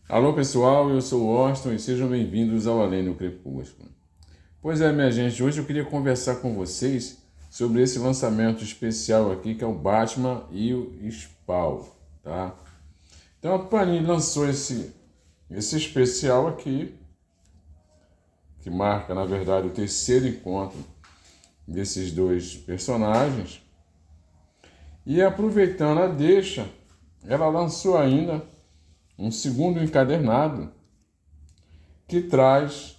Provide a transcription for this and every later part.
Alô pessoal, eu sou o Austin e sejam bem-vindos ao Além do Crepúsculo. Pois é, minha gente, hoje eu queria conversar com vocês sobre esse lançamento especial aqui que é o Batman e o Spawn, tá? Então a Panini lançou esse especial aqui, que marca na verdade o terceiro encontro desses dois personagens. E aproveitando a deixa, ela lançou ainda um segundo encadernado que traz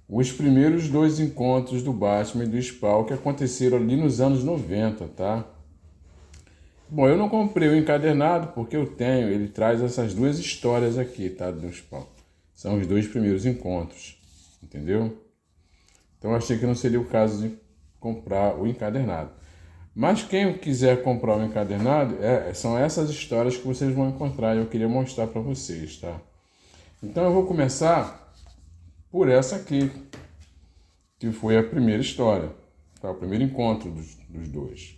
os primeiros dois encontros do Batman e do Spawn que aconteceram ali nos anos 90, tá? Bom, eu não comprei o encadernado porque eu tenho, ele traz essas duas histórias aqui, tá? Do Spawn. São os dois primeiros encontros, entendeu? Então eu achei que não seria o caso de comprar o encadernado. Mas quem quiser comprar o encadernado, são essas histórias que vocês vão encontrar e eu queria mostrar para vocês, tá? Então eu vou começar por essa aqui, que foi a primeira história, tá? O primeiro encontro dos dois.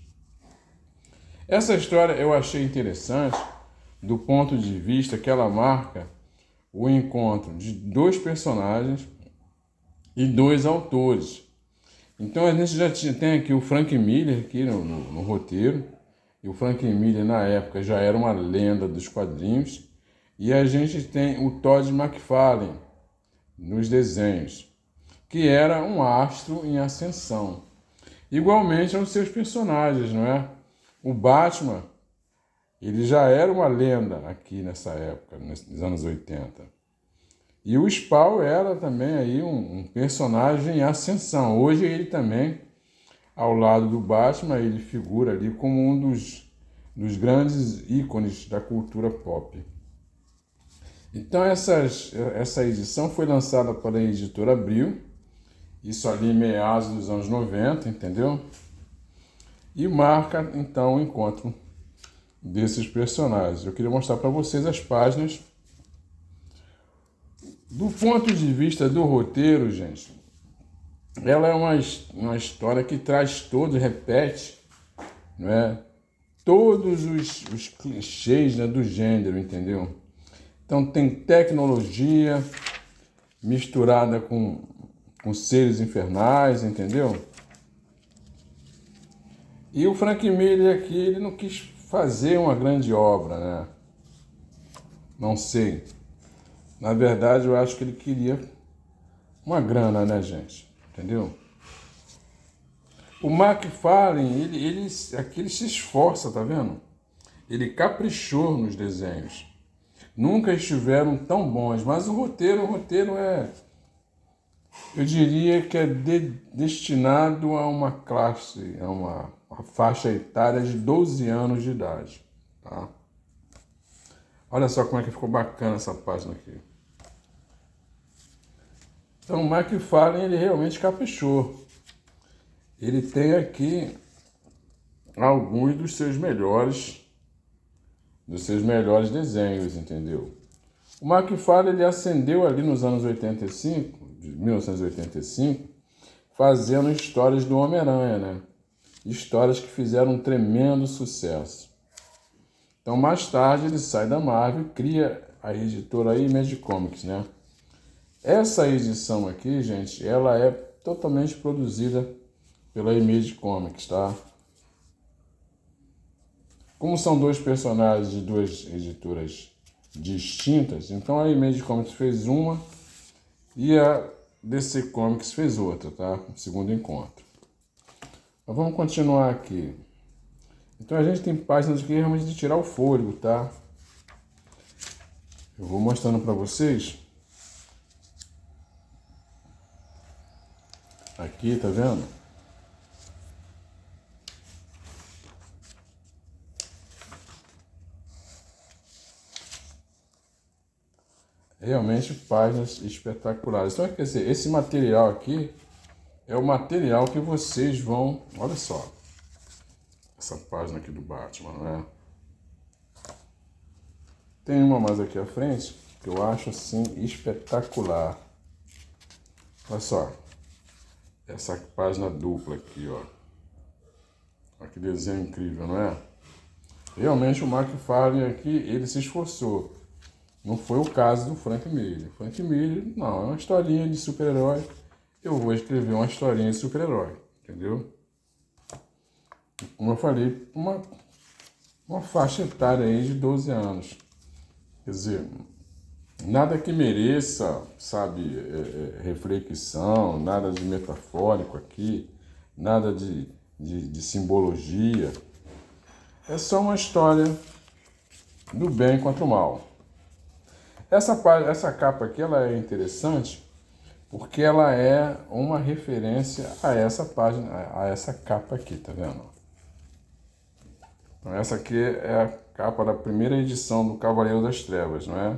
Essa história eu achei interessante do ponto de vista que ela marca o encontro de dois personagens e dois autores. Então a gente já tem aqui o Frank Miller aqui no roteiro, e o Frank Miller na época já era uma lenda dos quadrinhos, e a gente tem o Todd McFarlane nos desenhos, que era um astro em ascensão. Igualmente aos seus personagens, não é? O Batman, ele já era uma lenda aqui nessa época, nos anos 80. E o Spawn era também aí um personagem em ascensão. Hoje ele também, ao lado do Batman, ele figura ali como um dos grandes ícones da cultura pop. Então essa edição foi lançada pela editora Abril, isso ali em meados dos anos 90, entendeu? E marca então o encontro desses personagens. Eu queria mostrar para vocês as páginas. Do ponto de vista do roteiro, gente, ela é uma história que traz todo, repete, não é? Todos os clichês, né, do gênero, entendeu? Então tem tecnologia misturada com seres infernais, entendeu? E o Frank Miller aqui, ele não quis fazer uma grande obra, né? Não sei. Na verdade, eu acho que ele queria uma grana, né, gente? Entendeu? O McFarlane, aqui ele se esforça, tá vendo? Ele caprichou nos desenhos. Nunca estiveram tão bons, mas o roteiro é, eu diria que é destinado a uma classe, a uma faixa etária de 12 anos de idade, tá? Olha só como é que ficou bacana essa página aqui. Então o McFarlane, ele realmente caprichou. Ele tem aqui alguns dos seus melhores desenhos, entendeu? O McFarlane, ele ascendeu ali nos anos 85, de 1985, fazendo histórias do Homem-Aranha, né? Histórias que fizeram um tremendo sucesso. Então, mais tarde, ele sai da Marvel e cria a editora Image Comics, né? Essa edição aqui, gente, ela é totalmente produzida pela Image Comics, tá? Como são dois personagens de duas editoras distintas, então a Image Comics fez uma e a DC Comics fez outra, tá? O segundo encontro. Mas vamos continuar aqui. Então a gente tem páginas aqui realmente de tirar o fôlego, tá? Eu vou mostrando para vocês. Aqui, tá vendo? Realmente páginas espetaculares. Então, quer dizer, esse material aqui é o material que vocês vão... Olha só, essa página aqui do Batman, não é? Tem uma mais aqui à frente que eu acho assim espetacular. Olha só, essa página dupla aqui, ó. Olha que desenho incrível, não é? Realmente o McFarlane aqui, ele se esforçou. Não foi o caso do Frank Miller. Frank Miller, não, é uma historinha de super-herói. Eu vou escrever uma historinha de super-herói, entendeu? Como eu falei, uma faixa etária aí de 12 anos. Quer dizer, nada que mereça, sabe, reflexão, nada de metafórico aqui, nada de simbologia. É só uma história do bem contra o mal. Essa capa aqui ela é interessante porque ela é uma referência a essa página, a essa capa aqui, tá vendo? Então essa aqui é a capa da primeira edição do Cavaleiro das Trevas, não é?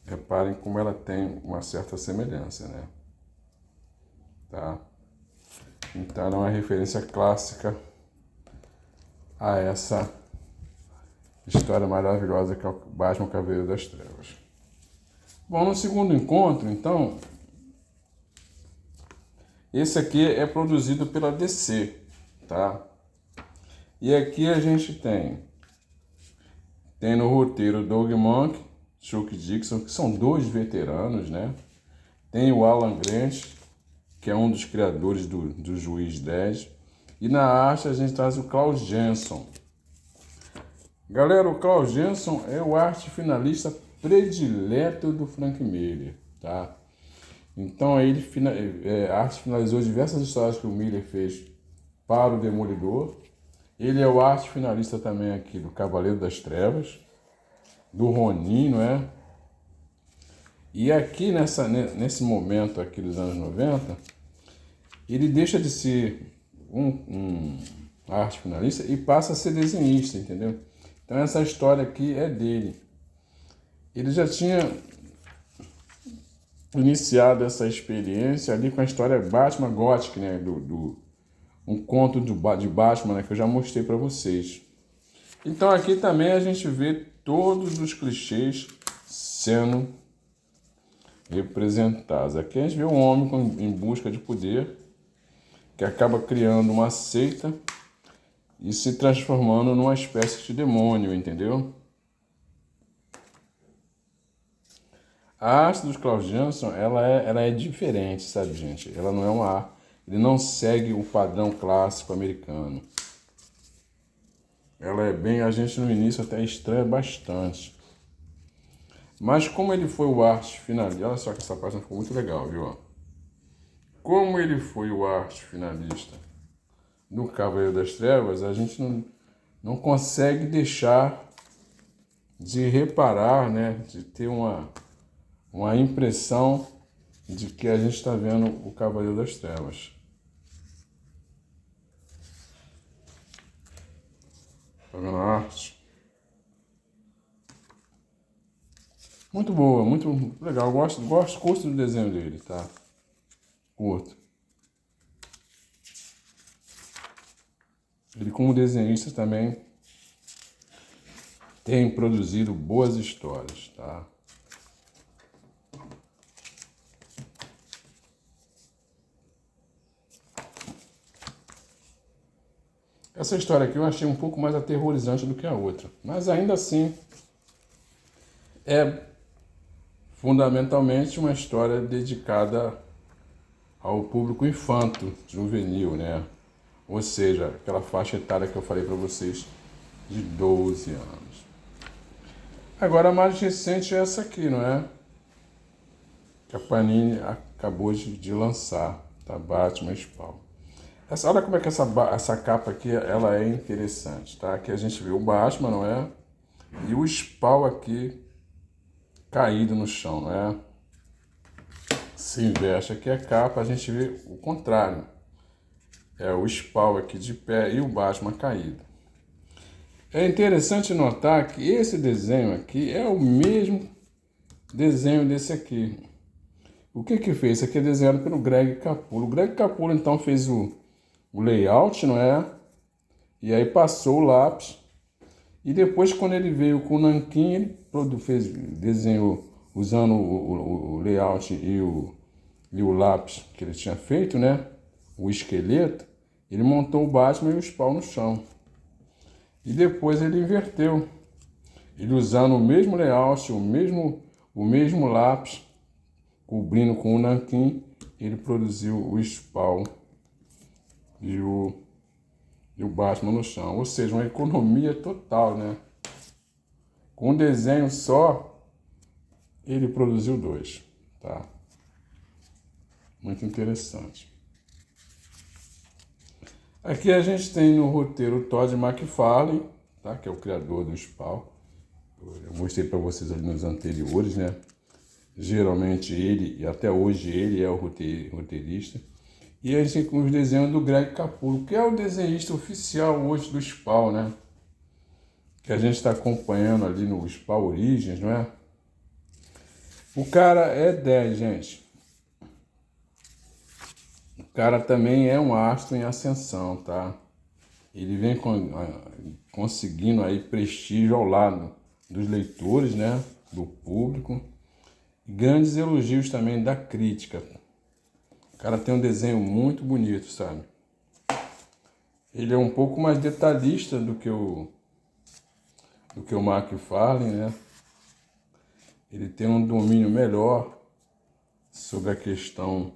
Reparem como ela tem uma certa semelhança, né? Tá? Então ela é uma referência clássica a essa história maravilhosa que é o Batman Cavaleiro das Trevas. Bom, no segundo encontro, então, esse aqui é produzido pela DC, tá? E aqui a gente tem no roteiro Doug Mahnke, Chuck Dixon, que são dois veteranos, né? Tem o Alan Grant, que é um dos criadores do Juiz 10. E na arte a gente traz o Klaus Jenson. Galera, o Klaus Jenson é o arte finalista predileto do Frank Miller, tá? Então ele arte finalizou diversas histórias que o Miller fez para o Demolidor. Ele é o arte finalista também aqui do Cavaleiro das Trevas, do Ronin, não é? E aqui nesse momento aqui dos anos 90, ele deixa de ser um arte finalista e passa a ser desenhista, entendeu? Então essa história aqui é dele. Ele já tinha iniciado essa experiência ali com a história Batman Gothic, né? Um conto de Batman, né? Que eu já mostrei para vocês. Então aqui também a gente vê todos os clichês sendo representados. Aqui a gente vê um homem em busca de poder que acaba criando uma seita e se transformando numa espécie de demônio, entendeu? A arte dos Klaus Jenson, ela é diferente, sabe, gente? Ela não é uma arte, ele não segue o padrão clássico americano. Ela é bem, a gente no início até estranha bastante. Mas como ele foi o arte finalista, olha só que essa página ficou muito legal, viu? Como ele foi o arte finalista do Cavaleiro das Trevas, a gente não consegue deixar de reparar, né? De ter uma impressão de que a gente está vendo o Cavaleiro das Trevas. Tá vendo a arte? Muito boa, muito legal. Curto do desenho dele, tá? Curto. Ele, como desenhista, também tem produzido boas histórias, tá? Essa história aqui eu achei um pouco mais aterrorizante do que a outra, mas ainda assim é fundamentalmente uma história dedicada ao público infanto, juvenil, né? Ou seja, aquela faixa etária que eu falei para vocês de 12 anos. Agora a mais recente é essa aqui, não é? Que a Panini acabou de lançar, tá? Batman Spawn. Olha como é que essa capa aqui ela é interessante, tá? Aqui a gente vê o Batman, não é? E o Spawn aqui caído no chão, não é? Se inverte aqui a capa, a gente vê o contrário. É o Spawn aqui de pé e o Batman caído. É interessante notar que esse desenho aqui é o mesmo desenho desse aqui. O que fez? Esse aqui é desenhado pelo Greg Capullo. O Greg Capullo então fez o layout, não é? E aí passou o lápis. E depois, quando ele veio com o nanquim, ele desenhou usando o layout e o lápis que ele tinha feito, né? O esqueleto. Ele montou o Batman e o Spawn no chão. E depois ele inverteu. Ele usando o mesmo layout, o mesmo lápis, cobrindo com o nanquim, ele produziu o Spawn e o Batman no chão. Ou seja, uma economia total, né? Com um desenho só, ele produziu 2, tá? Muito interessante. Aqui a gente tem no roteiro o Todd McFarlane, tá? Que é o criador do Spawn. Eu mostrei para vocês ali nos anteriores, né? Geralmente ele, e até hoje ele é o roteirista. E a gente tem os desenhos do Greg Capullo, que é o desenhista oficial hoje do Spawn, né? Que a gente está acompanhando ali no Spawn Origins, não é? O cara é 10, gente. O cara também é um astro em ascensão, tá? Ele vem conseguindo aí prestígio ao lado dos leitores, né? Do público. E grandes elogios também da crítica. O cara tem um desenho muito bonito, sabe? Ele é um pouco mais detalhista do que o McFarlane, né? Ele tem um domínio melhor sobre a questão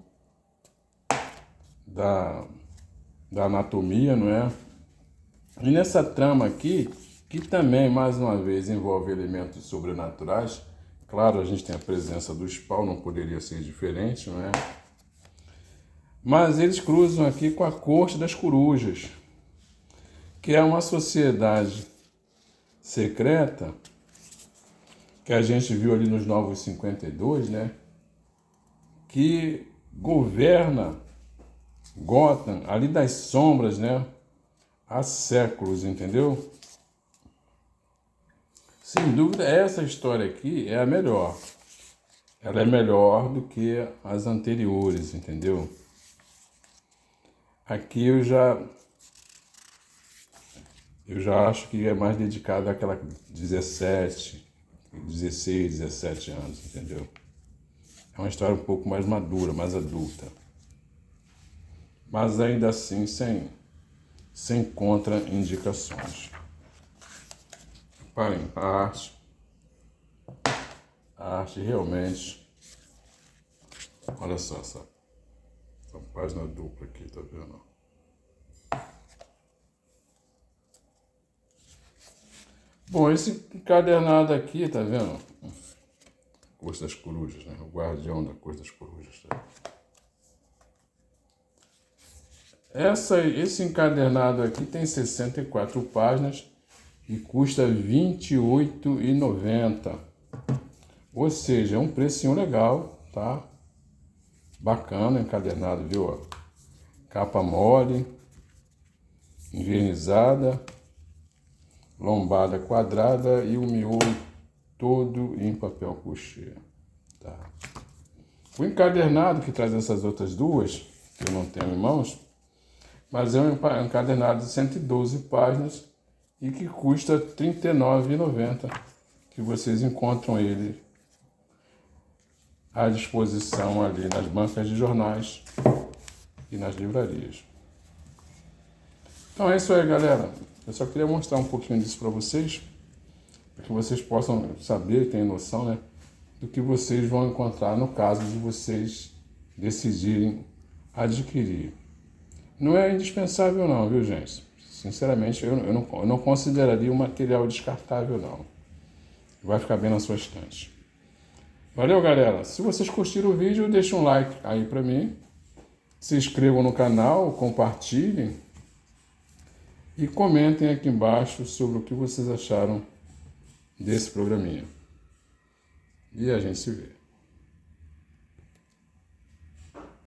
da anatomia, não é? E nessa trama aqui, que também, mais uma vez, envolve elementos sobrenaturais, claro, a gente tem a presença do Spawn, não poderia ser diferente, não é? Mas eles cruzam aqui com a Corte das Corujas, que é uma sociedade secreta que a gente viu ali nos Novos 52, né? Que governa Gotham, ali das sombras, né? Há séculos, entendeu? Sem dúvida, essa história aqui é a melhor. Ela é melhor do que as anteriores, entendeu? Aqui eu já acho que é mais dedicado àquela 16, 17 anos, entendeu? É uma história um pouco mais madura, mais adulta. Mas ainda assim sem contraindicações. Reparem, a arte realmente... Olha só essa página dupla aqui, tá vendo? Bom, esse encadernado aqui, tá vendo? Corte das Corujas, né? O guardião da Corte das Corujas, tá? Esse encadernado aqui tem 64 páginas e custa R$ 28,90. Ou seja, é um precinho legal, tá? Bacana, encadernado, viu? Capa mole, envernizada, lombada quadrada e o miolo todo em papel couché, tá? O encadernado que traz essas outras duas, que eu não tenho em mãos, mas é um encadernado de 112 páginas e que custa R$ 39,90, que vocês encontram ele à disposição ali nas bancas de jornais e nas livrarias. Então é isso aí, galera. Eu só queria mostrar um pouquinho disso para vocês, para que vocês possam saber e ter noção, né, do que vocês vão encontrar no caso de vocês decidirem adquirir. Não é indispensável não, viu, gente? Sinceramente, eu não consideraria um material descartável, não. Vai ficar bem na sua estante. Valeu, galera. Se vocês curtiram o vídeo, deixa um like aí pra mim. Se inscrevam no canal, compartilhem. E comentem aqui embaixo sobre o que vocês acharam desse programinha. E a gente se vê.